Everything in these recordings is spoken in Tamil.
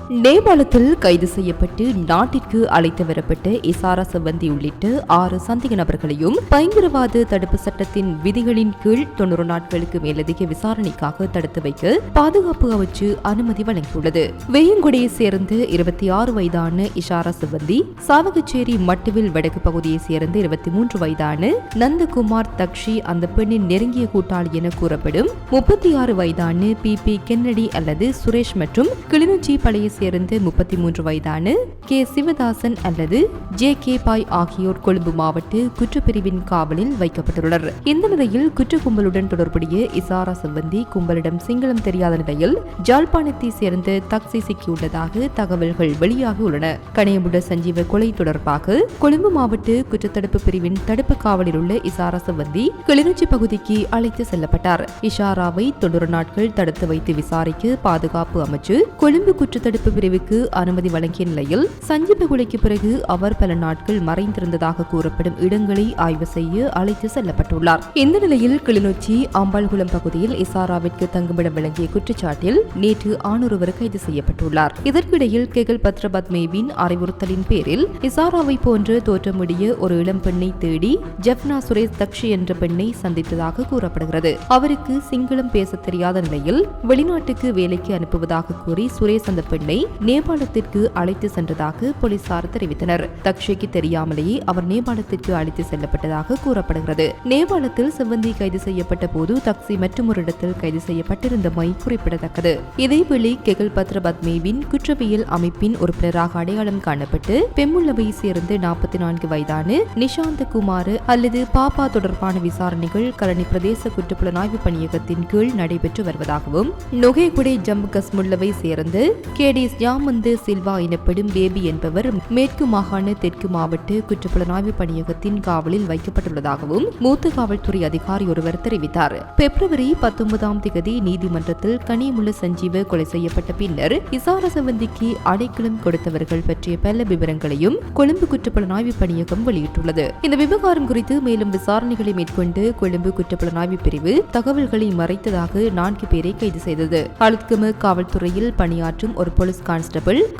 நேபாளத்தில் கைது செய்யப்பட்டு நாட்டிற்கு அழைத்து வரப்பட்ட இசாரா செவ்வந்தி உள்ளிட்ட 6 சந்தேக நபர்களையும் பயங்கரவாத தடுப்பு சட்டத்தின் விதிகளின் கீழ் 90 நாட்களுக்கு மேலதிக விசாரணைக்காக தடுத்து வைக்க பாதுகாப்பு அமைச்சு அனுமதி வழங்கியுள்ளது. வேயங்குடியை சேர்ந்த 26 வயதான இசாரா செவ்வந்தி, சாவகச்சேரி மட்டுவில் வடக்கு பகுதியைச் சேர்ந்த 23 வயதான நந்தகுமார் தக்ஷி அந்த பெண்ணின் நெருங்கிய கூட்டாளி என கூறப்படும் 36 வயதான பி கென்னடி அல்லது சுரேஷ் மற்றும் கிளிநொச்சி பழைய சேர்ந்த 33 வயதான கே சிவதாசன் அல்லது ஜே கே பாய் ஆகியோர் கொழும்பு மாவட்ட குற்றப்பிரிவின் காவலில் வைக்கப்பட்டுள்ளனர். இந்த நிலையில் குற்ற கும்பலுடன் தொடர்புடைய இசாரா செவ்வந்தி கும்பலிடம் சிங்களம் தெரியாத நிலையில் ஜாழ்ப்பாணத்தை சேர்ந்த தக்சி சிக்கியுள்ளதாக தகவல்கள் வெளியாகியுள்ளன. கணையமுட சஞ்சீவ கொலை தொடர்பாக கொழும்பு மாவட்ட குற்றத்தடுப்பு பிரிவின் தடுப்பு காவலில் உள்ள இசாரா செவ்வந்தி கிளிநொச்சி பகுதிக்கு அழைத்து செல்லப்பட்டார். இஷாராவை 90 நாட்கள் தடுத்து வைத்து விசாரிக்க பாதுகாப்பு அமைச்சு கொழும்பு குற்றத்தடுப்பு பிரிவுக்கு அனுமதி வழங்கிய நிலையில் சஞ்சீவ கொலைக்கு பிறகு அவர் பல நாட்கள் மறைந்திருந்ததாக கூறப்படும் இடங்களை ஆய்வு செய்ய அழைத்து செல்லப்பட்டுள்ளார். இந்த நிலையில் கிளிநொச்சி அம்பாள்குளம் பகுதியில் இசாராவிற்கு தங்குமிடம் வழங்கிய குற்றச்சாட்டில் நேற்று ஆணொருவர் கைது செய்யப்பட்டுள்ளார். இதற்கிடையில் கெகல் பத்ரபத்மேவின் அறிவுறுத்தலின் பேரில் இசாராவை போன்று தோற்றமுடைய ஒரு இளம் பெண்ணை தேடி ஜெஃப்னா சுரேஷ் தக்ஷி என்ற பெண்ணை சந்தித்ததாக கூறப்படுகிறது. அவருக்கு சிங்களம் பேச தெரியாத நிலையில் வெளிநாட்டுக்கு வேலைக்கு அனுப்புவதாக கூறி சுரேஷ் அந்த பெண்ணை நேபாளத்திற்கு அழைத்து சென்றதாக போலீசார் தெரிவித்தனர். தக்ஷிக்கு தெரியாமலேயே அவர் நேபாளத்திற்கு அழைத்து செல்லப்பட்டதாக கூறப்படுகிறது. நேபாளத்தில் செவ்வந்தி கைது செய்யப்பட்ட போது தக்ஷி மற்றொரு இடத்தில் கைது செய்யப்பட்டிருந்தமை குறிப்பிடத்தக்கது. இதேவேளை கெகல் பத்ரபத்மேவின் குற்றவியல் அமைப்பின் உறுப்பினராக அடையாளம் காணப்பட்டு பெம்முள்ளவை சேர்ந்த 44 வயதான நிஷாந்த குமார் அல்லது பாப்பா தொடர்பான விசாரணைகள் கலனி பிரதேச குற்றப்புலனாய்வு பணியகத்தின் கீழ் நடைபெற்று வருவதாகவும் நுகேகுடை ஜம்மு கஸ்முல்லவை சேர்ந்து கேடிஸ் யாமந்து சில்வா எனப்படும் பேபி என்பவர் மேற்கு மாகாண தெற்கு மாவட்ட குற்றப்புலனாய்வு பணியகத்தின் காவலில் வைக்கப்பட்டுள்ளதாகவும் மூத்த காவல்துறை அதிகாரி ஒருவர் தெரிவித்தார். பிப்ரவரி 19ஆம் தேதி நீதிமன்றத்தில் கனியமுள்ள சஞ்சீவ கொலை செய்யப்பட்ட பின்னர் இசாரா செவ்வந்திக்கு அடைக்கலம் கொடுத்தவர்கள் பற்றிய பல விவரங்களையும் கொழும்பு குற்றப்புலனாய்வு பணியகம் வெளியிட்டுள்ளது. இந்த விவகாரம் குறித்து மேலும் விசாரணைகளை மேற்கொண்டு கொழும்பு குற்றப்புலனாய்வு பிரிவு தகவல்களை மறைத்ததாக 4 பேரை கைது செய்தது. அலுத்கம காவல்துறையில் பணியாற்றும் ஒரு போலீஸ்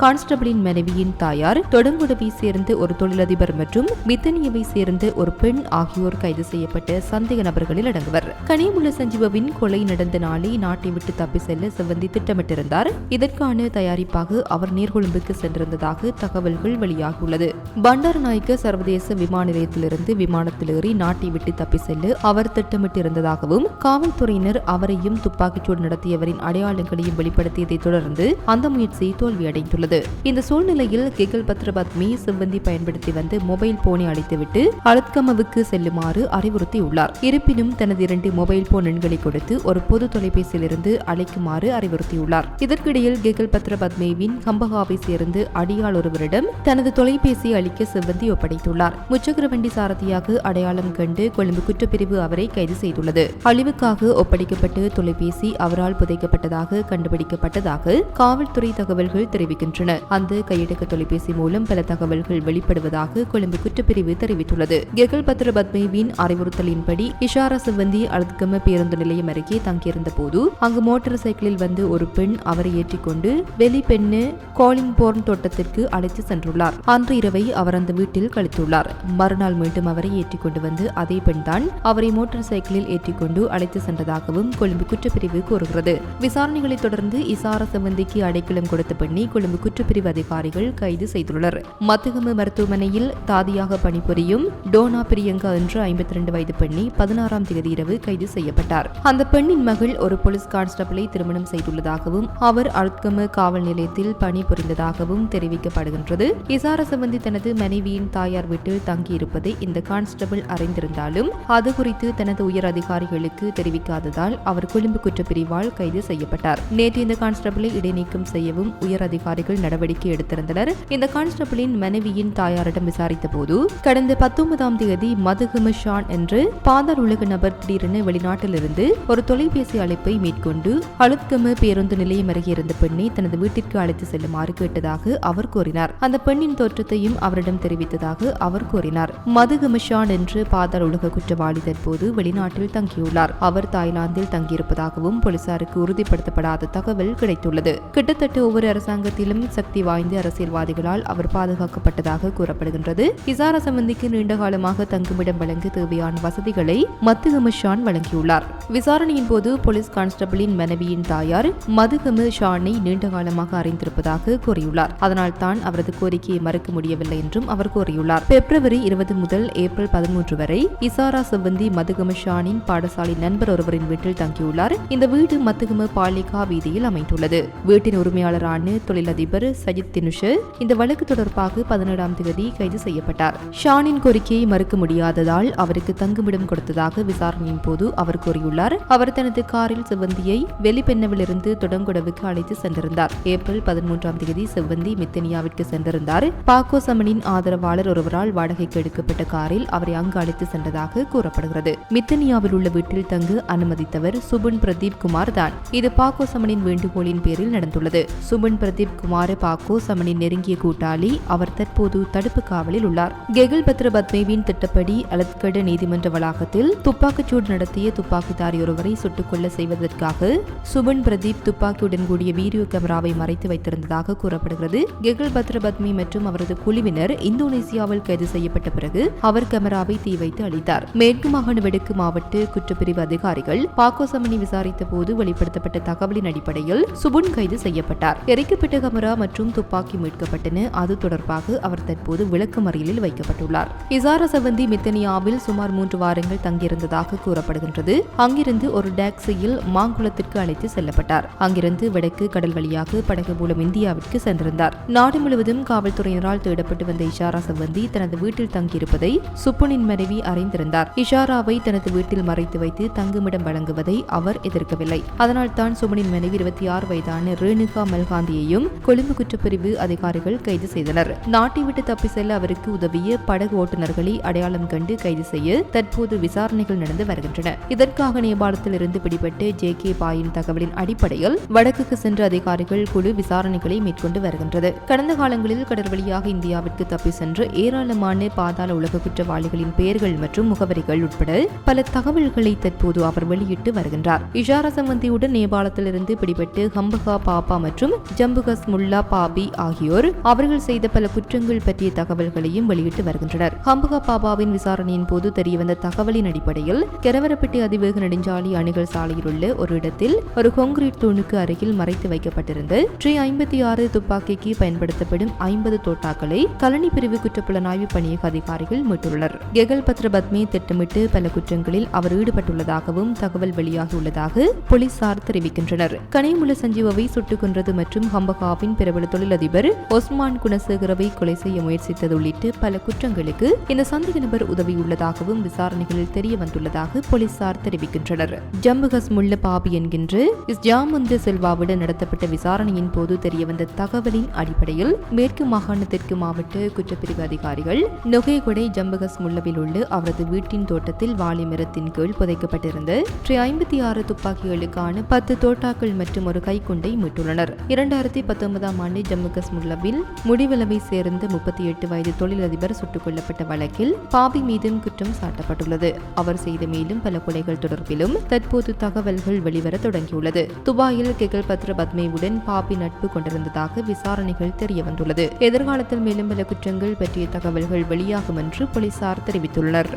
கான்ஸ்டபிளின் மனைவியின் தாயார், தொடங்குடவை சேர்ந்த ஒரு தொழிலதிபர் மற்றும் மித்தனியவை சேர்ந்த ஒரு பெண் ஆகியோர் கைது செய்யப்பட்ட சந்தேக நபர்களில் அடங்குவர். கனியமுள்ள சஞ்சீவவின் கொலை நடந்த நாளை நாட்டை விட்டு தப்பி செல்ல செவ்வந்தி திட்டமிட்டிருந்தார். இதற்கான தயாரிப்பாக அவர் நீர்கொழும்புக்கு சென்றிருந்ததாக தகவல்கள் வெளியாகியுள்ளது. பண்டாரநாயக்க சர்வதேச விமான நிலையத்திலிருந்து விமானத்தில் ஏறி நாட்டை விட்டு தப்பி செல்ல அவர் திட்டமிட்டிருந்ததாகவும் காவல்துறையினர் அவரையும் துப்பாக்கிச்சூடு நடத்தியவரின் அடையாளங்களையும் வெளிப்படுத்தியதை தொடர்ந்து அந்த முயற்சி தோல்வியடைந்துள்ளது. இந்த சூழ்நிலையில் கெகல் பத்ரபத்மே செவ்வந்தி பயன்படுத்தி வந்த மொபைல் போனை அழைத்துவிட்டு அலுத்கமவுக்கு செல்லுமாறு அறிவுறுத்தியுள்ளார். இருப்பினும் தனது 2 மொபைல் போன் எண்களை கொடுத்து ஒரு பொது தொலைபேசியிலிருந்து அழைக்குமாறு அறிவுறுத்தியுள்ளார். இதற்கிடையில் கெகல் பத்ரபத்மேவின் கம்பகாவை சேர்ந்து அடியாள் ஒருவரிடம் தனது தொலைபேசியை அளிக்க செவ்வந்தி ஒப்படைத்துள்ளார். முச்சக்கர வண்டி சாரதியாக அடையாளம் கண்டு கொழும்பு குற்றப்பிரிவு அவரை கைது செய்துள்ளது. அழிவுக்காக ஒப்படைக்கப்பட்டு தொலைபேசி அவரால் புதைக்கப்பட்டதாக கண்டுபிடிக்கப்பட்டதாக காவல்துறை தகவல்கள் தெரிவிக்கின்றன. அந்த கையடக்க தொலைபேசி மூலம் பல தகவல்கள் வெளிப்படுவதாக கொழும்பு குற்றப்பிரிவு தெரிவித்துள்ளது. கெகல் பத்ரபத்மேவின் அறிவுறுத்தலின்படி இஷாரா செவ்வந்தி அலுத்கம பேருந்து நிலையம் அருகே தங்கியிருந்த போது அங்கு மோட்டார் சைக்கிளில் வந்து ஒரு பெண் அவரை ஏற்றிக்கொண்டு வெளிப்பெண்ணு கோலிங்போர்ன் தோட்டத்திற்கு அழைத்து சென்றுள்ளார். அன்று இரவை அவர் அந்த வீட்டில் கழித்துள்ளார். மறுநாள் மீண்டும் அவரை ஏற்றிக்கொண்டு வந்து அதே பெண் தான் அவரை மோட்டார் சைக்கிளில் ஏற்றிக்கொண்டு அழைத்து சென்றதாகவும் கொழும்பு குற்றப்பிரிவு கூறுகிறது. விசாரணைகளை தொடர்ந்து இசாரா செவ்வந்திக்கு அடைக்கலம் கொடுத்த பெண்ணை கொழும்பு குற்றப்பிரிவு அதிகாரிகள் கைது செய்துள்ளனர். மத்தகம மருத்துவமனையில் தாதியாக பணிபுரியும் டோனா பிரியங்கா என்ற 52 வயது பெண்ணை 16ஆம் தேதி இரவு கைது செய்யப்பட்டார். அந்த பெண்ணின் மகள் ஒரு போலீஸ் கான்ஸ்டபிளை திருமணம் செய்துள்ளதாகவும் அவர் அலுத்கம காவல் நிலையத்தில் பணிபுரிந்ததாகவும் தெரிவிக்கப்படுகின்றது. இசாரா செவ்வந்தி தனது மனைவியின் தாயார் வீட்டில் தங்கியிருப்பதை இந்த கான்ஸ்டபிள் அறிந்திருந்தாலும் அது குறித்து தனது உயர் அதிகாரிகளுக்கு தெரிவிக்காததால் அவர் கொழும்பு குற்றப்பிரிவால் கைது செய்யப்பட்டார். நேற்று இந்த கான்ஸ்டபிளை இடைநீக்கம் செய்யவும் உயர் அதிகாரிகள் நடவடிக்கை எடுத்திருந்தனர். இந்த கான்ஸ்டபிளின் மனைவியின் தாயாரிடம் விசாரித்த போது கடந்த 19ஆம் தேதி மதுகம ஷான் என்று பாதார் உலக நபர் திடீரென வெளிநாட்டிலிருந்து ஒரு தொலைபேசி அழைப்பை மேற்கொண்டு அலுத்கம பேருந்து நிலையம் அருகே இருந்த பெண்ணை தனது வீட்டிற்கு அழைத்து செல்லுமாறு கேட்டதாக அவர் கூறினார். அந்த பெண்ணின் தோற்றத்தையும் அவரிடம் தெரிவித்ததாக அவர் கூறினார். மதுகம ஷான் என்று பாதார் உலக குற்றவாளி தற்போது வெளிநாட்டில் தங்கியுள்ளார். அவர் தாய்லாந்தில் தங்கியிருப்பதாகவும் போலீசாருக்கு உறுதிப்படுத்தப்படாத தகவல் கிடைத்துள்ளது. கிட்டத்தட்ட ஒவ்வொரு அரசாங்கத்திலும் சக்தி வாய்ந்த அரசியல்வாதிகளால் அவர் பாதுகாக்கப்பட்டதாக கூறப்படுகின்றது. இசாரா சம்பந்திக்கு நீண்ட காலமாக தங்குமிடம் வழங்க தேவையான வசதிகளை மதுகம ஷான் வழங்கியுள்ளார். விசாரணையின் போது போலீஸ் கான்ஸ்டபிளின் மனைவியின் தாயார் மதுகம ஷானை நீண்ட காலமாக அறிந்திருப்பதாக கூறியுள்ளார். அதனால் தான் அவரது கோரிக்கையை மறுக்க முடியவில்லை என்றும் அவர் கூறியுள்ளார். பிப்ரவரி 20 முதல் ஏப்ரல் 13 வரை இசாரா செவ்வந்தி மதுகம ஷானின் பாடசாலை நண்பர் ஒருவரின் வீட்டில் தங்கியுள்ளார். இந்த வீடு மத்துகம பாலிகா வீதியில் அமைந்துள்ளது. வீட்டின் உரிமையாளரான தொழிலதிபர் சஜித் தினுஷ இந்த வழக்கு தொடர்பாக 17ஆம் தேதி கைது செய்யப்பட்டார். ஷானின் கோரிக்கையை மறுக்க முடியாததால் அவருக்கு தங்குமிடம் கொடுத்ததாக விசாரணையின் போது அவர் கூறியுள்ளார். அவர் தனது காரில் செவ்வந்தியை வெளிப்பென்னவிலிருந்து தொடங்குடவுக்கு அழைத்து சென்றிருந்தார். ஏப்ரல் 13ஆம் தேதி செவ்வந்தி மித்தனியாவிற்கு சென்றிருந்தார். பாக்கோ சமனின் ஆதரவாளர் ஒருவரால் வாடகைக்கு எடுக்கப்பட்ட காரில் அவரை அங்கு அழைத்து சென்றதாக கூறப்படுகிறது. மித்தனியாவில் உள்ள வீட்டில் தங்கு அனுமதித்தவர் சுபன் பிரதீப் குமார் தான். இது பாக்கோ சமனின் வேண்டுகோளின் பேரில் நடந்துள்ளது. சுபன் பிரதீப் குமார் பாக்கோ சமனின் நெருங்கிய கூட்டாளி. அவர் தற்போது தடுப்பு காவலில் உள்ளார். கெகல் பத்ர பத்மேவின் திட்டப்படி அலத்கட நீதிமன்ற வளாகத்தில் துப்பாக்கிச்சூடு நடத்திய துப்பாக்கிதாரி ஒருவரை சுட்டுக்கொள்ள செய்வதற்காக சுபன் பிரதீப் துப்பாக்கியுடன் கூடிய வீடியோ கேமராவை மறைத்து வைத்திருந்ததாக கூறப்படுகிறது. கெகல் பத்ர பத்மி மற்றும் அவரது குழுவினர் இந்தோனேசியாவில் கைது செய்யப்பட்ட பிறகு அவர் கேமராவை தீ வைத்து அளித்தார். மேற்கு மாகாண வடக்கு மாவட்ட குற்றப்பிரிவு அதிகாரிகள் பாக்கோ சமனை விசாரித்த போது வெளிப்படுத்தப்பட்ட தகவலின் அடிப்படையில் சுபன் கைது செய்யப்பட்டார். எரிக்கப்பட்ட கேமரா மற்றும் துப்பாக்கி மீட்கப்பட்டன. அது தொடர்பாக அவர் தற்போது விளக்கமறியலில் வைக்கப்பட்டுள்ளார். இசாரா செவ்வந்தி மித்தனியாவில் சுமார் 3 வாரங்கள் தங்கியிருந்ததாக கூறப்படுகின்றது. அங்கிருந்து ஒரு டாக்ஸியில் மாங்குளத்திற்கு அழைத்து செல்லப்பட்டார். அங்கிருந்து வடக்கு கடல் வழியாக படகு மூலம் இந்தியாவிற்கு சென்றிருந்தார். நாடு முழுவதும் காவல்துறையினரால் தேடப்பட்டு வந்த இஷாரா செவ்வந்தி தனது வீட்டில் தங்கியிருப்பதை சுப்பனின் மனைவி அறிந்திருந்தார். இஷாராவை தனது வீட்டில் மறைத்து வைத்து தங்குமிடம் வழங்குவதை அவர் எதிர்க்கவில்லை. அதனால் தான் சுமனின் மனைவி 26 வயதான ரேணுகா மல்காந்தியையும் கொழும்பு குற்றப்பிரிவு அதிகாரிகள் கைது செய்தனர். நாட்டை விட்டு தப்பி செல்ல அவருக்கு உதவிய படகு ஓட்டுநர்களை அடையாளம் கண்டு கைது செய்ய தற்போது விசாரணைகள் நடந்து வருகின்றன. இதற்காக நேபாளத்தில் இருந்து பிடிபட்ட ஜே.கே. பாயின் தகவலின் அடிப்படையில் வடக்குக்கு சென்ற அதிகாரிகள் குழு விசாரணைகளை மேற்கொண்டு வருகின்றது. கடந்த காலங்களில் கடல் வழியாக இந்தியாவிற்கு தப்பி சென்ற ஏராளமான பாதாள உலக குற்றவாளிகளின் பெயர்கள் மற்றும் முகவரிகள் உட்பட பல தகவல்களை தற்போது அவர் வெளியிட்டு வருகின்றார். இஷாரா செவ்வந்தியுடன் நேபாளத்திலிருந்து பிடிபட்டு ஹம்பகா பாப்பா மற்றும் ஜம்புகஸ் முல்லா பாபி ஆகியோர் அவர்கள் செய்த பல குற்றங்கள் பற்றிய தகவல்களையும் வெளியிட்டு வருகின்றனர். ஹம்பகா பாபாவின் விசாரணையின் போது தெரியவந்த தகவலின் அடிப்படையில் கெரவரப்பட்டி அதிவேக நெடுஞ்சாலை அணுகல் சாலையில் உள்ள ஒரு இடத்தில் ஒரு கான்கிரீட் தூணுக்கு அருகில் மறைத்து வைக்கப்பட்டிருந்த 56 துப்பாக்கிக்கு பயன்படுத்தப்படும் 50 தோட்டாக்களை கலனி பிரிவு குற்றப்புலனாய்வு பணியக அதிகாரிகள் மீட்டுள்ளனர். கெகல் பத்ர பத்மே திட்டமிட்டு பல குற்றங்களில் அவர் ஈடுபட்டுள்ளதாகவும் தகவல் வெளியாகியுள்ளதாக போலீசார் தெரிவிக்கின்றனர். கனிமுல சஞ்சீவவை சுட்டுக் கொன்றது மற்றும் ஹம்பகாவின் பிரபல தொழிலதிபர் ஒஸ்மான் குணசேகரவை கொலை செய்ய முயற்சித்தது உள்ளிட்ட பல குற்றங்களுக்கு இந்த சந்தேக நபர் உதவியுள்ளதாகவும் விசாரணைகளில் தெரிய வந்துள்ளதாக போலீசார் தெரிவிக்கின்றனர். ஜம்புகஸ் முல்ல பாபி என்கின்ற இஸ்ஜாமுந்த செல்வாவுடன் நடத்தப்பட்ட விசாரணையின் போது தெரியவந்த தகவலின் அடிப்படையில் மேற்கு மாகாண தெற்கு மாவட்ட குற்றப்பிரிவு அதிகாரிகள் நொகேகொடை ஜம்பகஸ் முல்லவில் உள்ள அவரது வீட்டின் தோட்டத்தில் வாழை மரத்தின் கீழ் புதைக்கப்பட்டிருந்த 56 துப்பாக்கிகளுக்கான 10 தோட்டாக்கள் மற்றும் ஒரு கைக்குண்டை மீட்டுள்ளனர். 2019ஆம் ஆண்டு ஜம்பகஸ் முல்லவில் முடிவளவை சேர்ந்த 38 வயது தொழிலதிபர் சுட்டுக் கொல்லப்பட்ட வழக்கில் பாபி மீதும் குற்றம் சாட்டப்பட்டுள்ளது. அவர் செய்த மேலும் பல கொலைகள் தொடர்பிலும் தற்போது தகவல்கள் வெளிவர தொடங்கியுள்ளது. துபாயில் கெகல் பத்ர பத்மேவுடன் பாபி நட்பு கொண்டிருந்ததாக விசாரணைகள் தெரிய வந்துள்ளது. எதிர்காலத்தில் மேலும் பல குற்றங்கள் பற்றிய தகவல்கள் வெளியாகும் என்று போலீசார் தெரிவித்துள்ளனர்.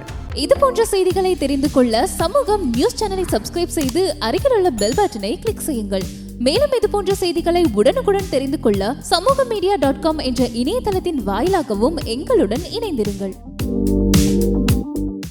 இது போன்ற செய்திகளை தெரிந்து கொள்ள சமூகம் நியூஸ் சேனலை சப்ஸ்கிரைப் செய்து அருகில் உள்ள பெல் பட்டனை கிளிக் செய்யுங்கள். மேலும் இது போன்ற செய்திகளை உடனுக்குடன் தெரிந்து கொள்ள சமூகமீடியா.com என்ற இணையதளத்தின் வாயிலாகவும் எங்களுடன் இணைந்திருங்கள்.